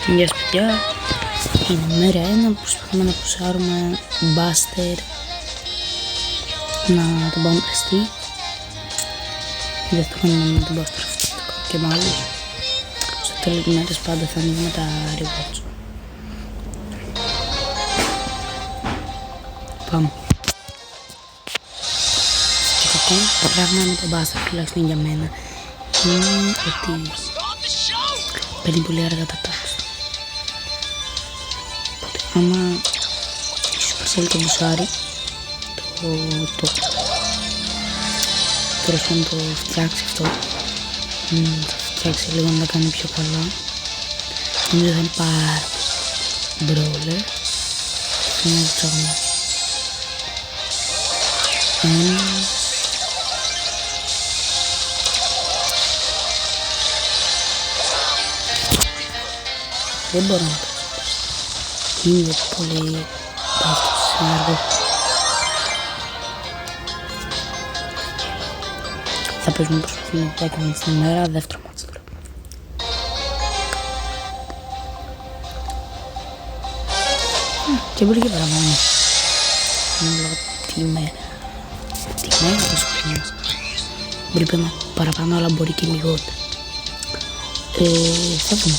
Γεια σας παιδιά, είναι μέρα 1, προσπαθούμε να πουσάρουμε Buster να τον πάμε πρεστή. Δεν θα το κάνουμε με τον Buster αυτό και με άλλους. Στο τέλος της μέρας πάντα θα ανοίγουμε τα rewards. Πάμε. Το κακό πράγμα με τον Buster, τουλάχιστον για μένα, είναι ότι παίρνει πολύ αργά τα τάξη. Άμα η Supercell το μπουσάρει, τώρα θα το φτιάξει αυτό, θα φτιάξει λίγο να τα κάνει πιο καλά. Νομίζω θα είναι πάρα μπρόλερ. Είναι το ψάχνω. Δεν μπορώ να το. Είναι πολύ αργό. Θα παίζουμε προσπαθούμε 10 minutes την ημέρα, δεύτερο μάτς τώρα. Και μπορεί και παραπάνω. Είναι λόγω τη μέρα. Τη μέρα της χρονιάς. Μπορεί να παραπάνω, αλλά μπορεί και λιγότερο. Θα δούμε.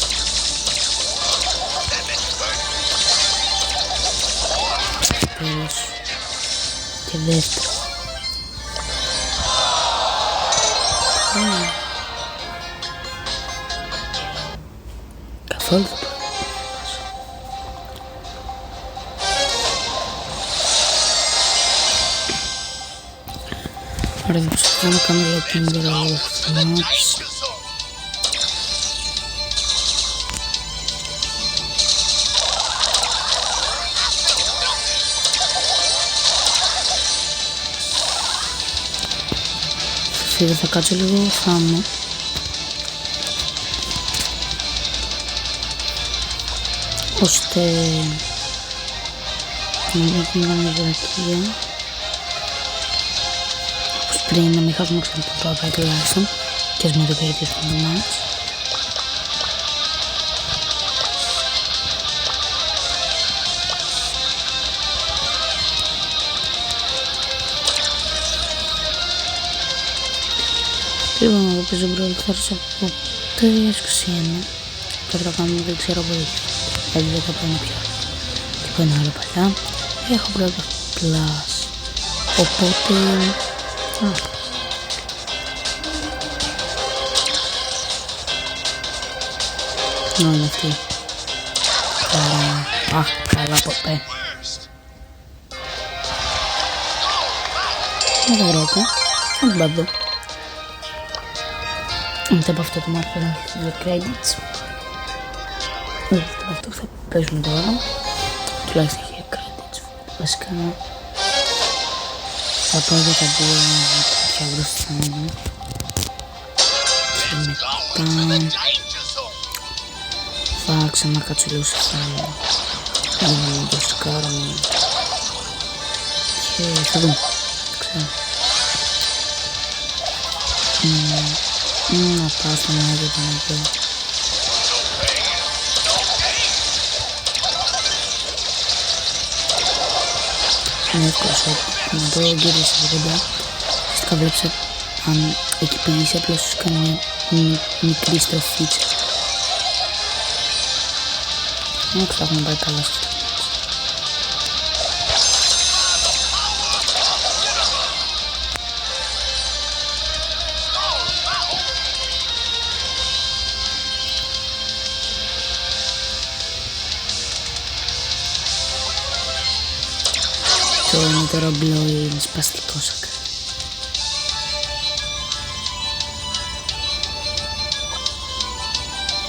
Τέλος. Και δεύτερο. Καθόλου δεν μπορώ. Ωραία, θα προσπαθώ να κάνω λίγο πιο γρήγορα αυτό το μάτς. Θα κάτσω λίγο θάμνο. Ώστε να μην γίνει βρακία. Όπως πριν να μην χάσουμε ξανά το πρώτο τουλάχιστον. Και ας μην το κερδίσουμε το μάτς. Λοιπόν, εγώ παίζω μπρόλταρς από 3.21. Τώρα το κάνουμε, δεν ξέρω από εκεί. Έτσι δεν θα πάμε πια. Και από ένα άλλο παλιά. Έχω πρώτα πλάς. Οπότε... είναι αυτή. Καλά ποτέ. Με το ρόπο. Να την παντώ. Μετά από αυτό το μάθημα θα δύο credits. Μετά από αυτό θα παίζουμε τώρα. Τουλάχιστον έχει credits. Βασικά θα πάω για τα δύο τέτοια μπροστά μου. Και μετά θα ξανακάτσω λίγο σε φάλα. Για να μην το σκάρω. Και θα δούμε. Ξέρω. Να πάω στον Άγιο Παναγιώ. Είναι εύκολος να το γυρίσει από κοντά. Φυσικά βλέπεις αν εκεί πήγες απλώς σου κάνει μια μικρή στροφίτσα. Δεν ξέρω να πάει καλά σε αυτό. Είναι το ρομπλό είναι σπαστικός ακραία.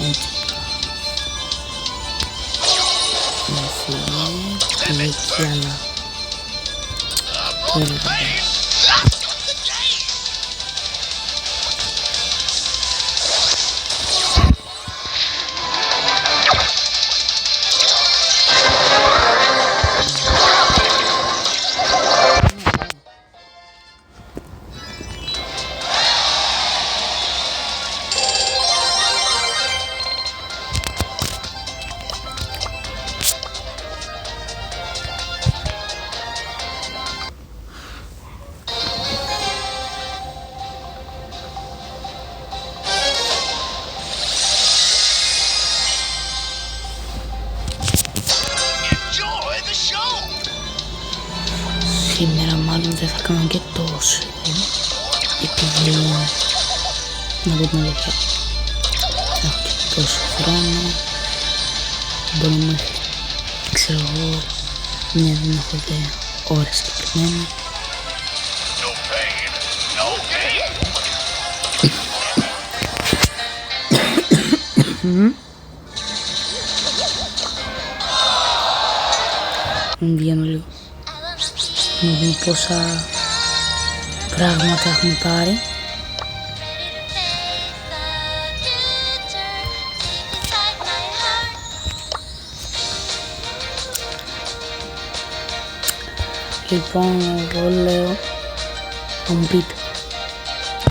Έτσι. Είναι εκεί αλλά το έλεγα. σήμερα μάλλον δεν θα κάνω και τόσο, επειδή να πω την αλήθεια έχω και τόσο χρόνο, μπορεί μέχρι ξέρω εγώ μια δεν έχω ιδέα ώρα συγκεκριμένα. Βγαίνω λίγο να δούμε πόσα πράγματα έχουμε πάρει. Λοιπόν, εγώ λέω θα μου πείτε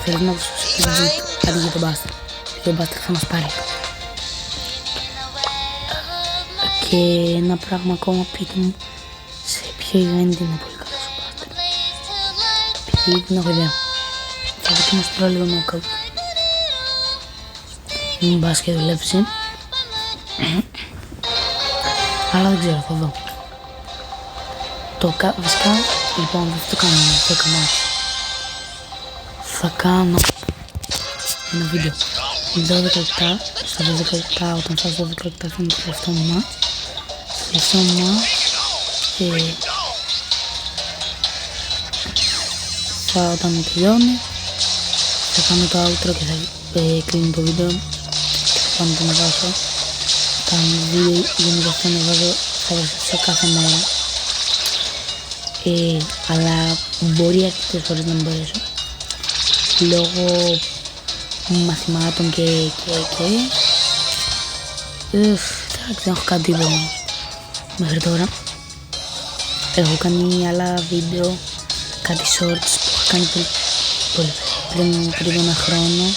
θέλετε να δώσω σε beat αντί για τον Buster, γιατί ο Buster θα μας πάρει. Και ένα πράγμα ακόμα, πείτε μου σε ποιο event είναι πολύ καλός ο Buster, επειδή δεν έχω ιδέα. Θα δοκιμάσω τώρα λίγο knockout, μην πας και δουλέψει, αλλά δεν ξέρω, θα δω. Βασικά, λοιπόν, δεν θα το κάνω το κανάλι. Θα κάνω ένα βίντεο 12 λεπτά, στα 12 λεπτά, όταν φτάσω 12 λεπτά θα είναι το τελευταίο μου και θα όταν τελειώνει θα κάνω το outro και θα κλείνω το βίντεο και θα κάνω το ανεβάσω. Τα βίντεο γενικά θα ανεβάζω σε κάθε μέρα, αλλά μπορεί αρκετές φορές να μην μπορέσω λόγω μαθημάτων και εντάξει, δεν έχω κάνει τίποτα μέχρι τώρα. Έχω κάνει άλλα βίντεο, κάτι shorts που έχω κάνει πριν ένα χρόνο.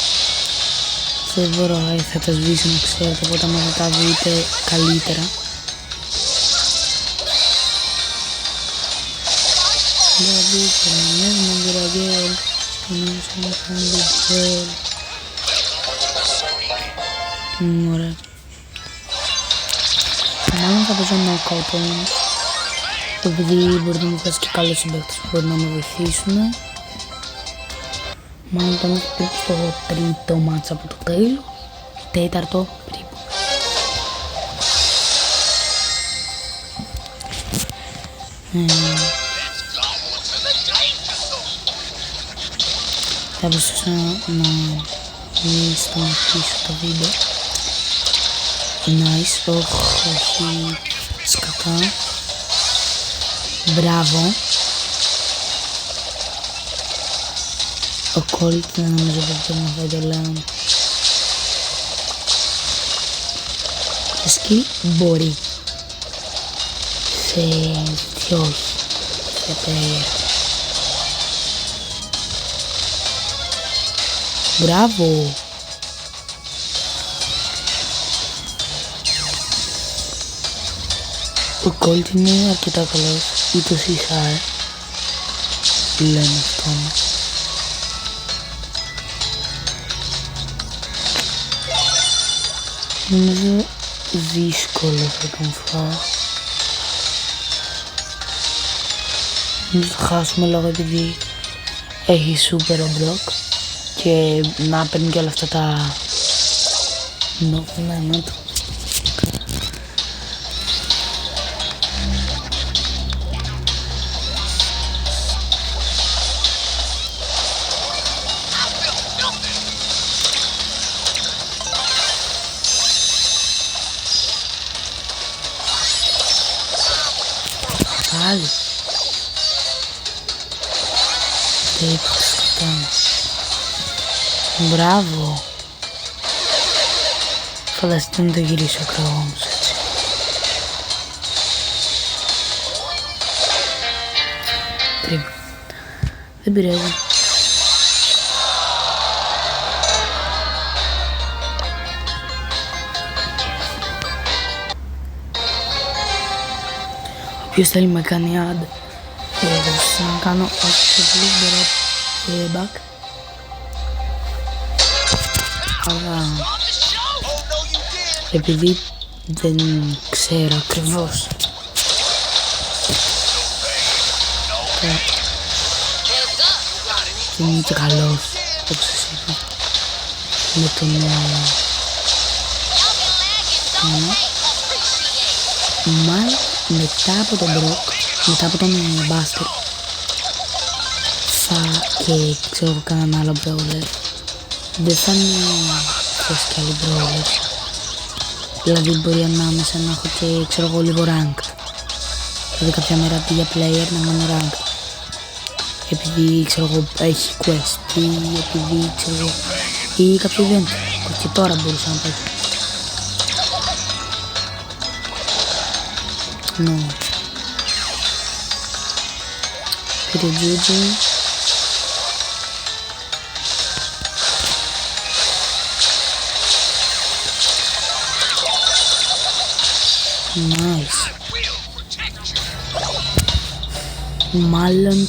Δεν μπορώ, θα τα σβήσω να ξέρετε, οπότε άμα θα τα δείτε καλύτερα. Ωραία. Μάλλον θα παίζω knockout όμως, επειδή μπορεί να μου βγάζει και καλούς συμπαίκτες που μπορεί να με βοηθήσουν. Μάλλον θα είμαι στο τρίτο μάτς από το τέλος, τέταρτο περίπου. Θα προσπαθήσω να μην σταματήσω το βίντεο. Nice, όχι σκατά. Μπράβο. Ο Colt δεν νομίζω πως μπορεί να φάει το Leon. Skill μπορεί. Σε όχι. Σε player. Μπράβο. Ο Colt είναι αρκετά καλός, ή το CSR λένε αυτό. Νομίζω δύσκολο θα τον φάω. Νομίζω θα χάσουμε λόγω επειδή έχει super block και να παίρνει και όλα αυτά τα νόφωνα του. Πάλι. Μπράβο. Φανταστείτε να το γυρίσω ακριβώς όμως έτσι. Κρίμα. Δεν πειράζει. Όποιος θέλει με κάνει ad, θα σας να κάνω όσο please back. Αλλά επειδή δεν ξέρω ακριβώς αυτό. Και είναι και καλός, όπως σας είπα. Με τον... Μάλλον μετά από τον Μπροκ, μετά από τον Μπάστερ, και ξέρω κανέναν άλλο brawler, δεν θα είναι θες και άλλοι brawlers. Δηλαδή μπορεί ανάμεσα να έχω και ξέρω εγώ λίγο ranked. Δηλαδή κάποια μέρα αντί για player να κάνω ranked. Επειδή ξέρω εγώ έχει quest ή επειδή ξέρω εγώ ή κάποιο event. Και τώρα μπορούσα να πάει. No. Πήρε Juju. Nice. Μάλλον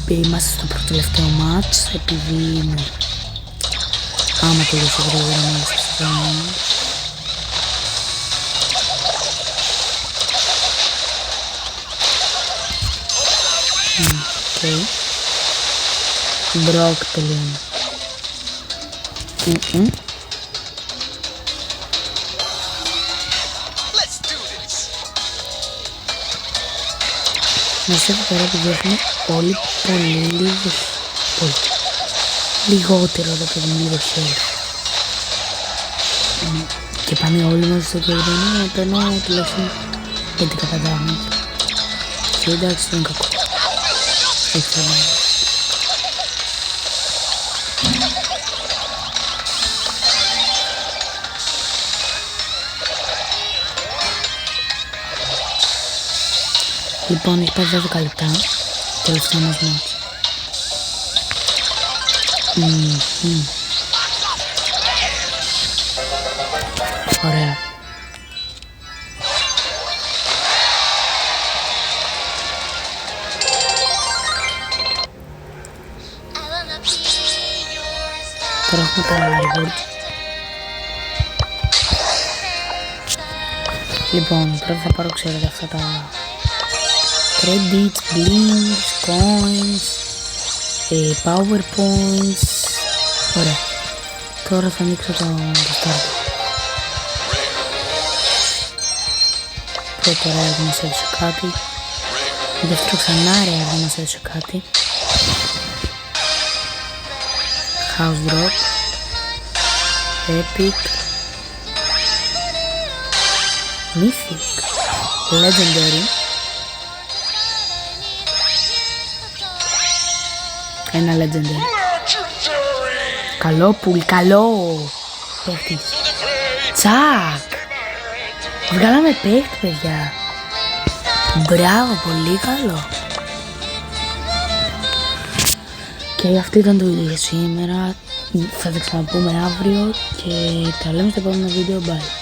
είμαστε στο πρώτο τελευταίο μάτς επειδή ναι. Άμα τελειώσει γρήγορα είμαστε στο πρώτο. Οκ. Μπροκ τελειώνει. Μας εδώ πέρα που έχουμε όλοι πολύ λίγους. Πολύ. Λιγότερο εδώ παιδί μου, λίγο χέρι. Και πάνε όλοι μας στο κέντρο, παίρνω τουλάχιστον 5 καταδάμια. Και εντάξει δεν είναι κακό. Έχει θέμα. Λοιπόν, έχει πάει 12 λεπτά. Τελευταίο μας μάτς. Ωραία. Τώρα έχουμε τα reward. Λοιπόν, πρώτα θα πάρω ξέρετε αυτά τα credits, blinks, coins, power points. Ωραία. Τώρα θα ανοίξω το start. Πρώτο ρεάλ μας έδωσε κάτι. Δεύτερο ξανά ρεάλ μας έδωσε κάτι. House drop. Epic. Mythic. Legendary. Ένα legendary. Καλό πουλ, καλό παίχτης. Τσακ. Βγάλαμε παίχτη παιδιά. Μπράβο, πολύ καλό. Και αυτό ήταν το βίντεο για σήμερα. Θα τα ξαναπούμε αύριο και τα λέμε στο επόμενο βίντεο. Bye.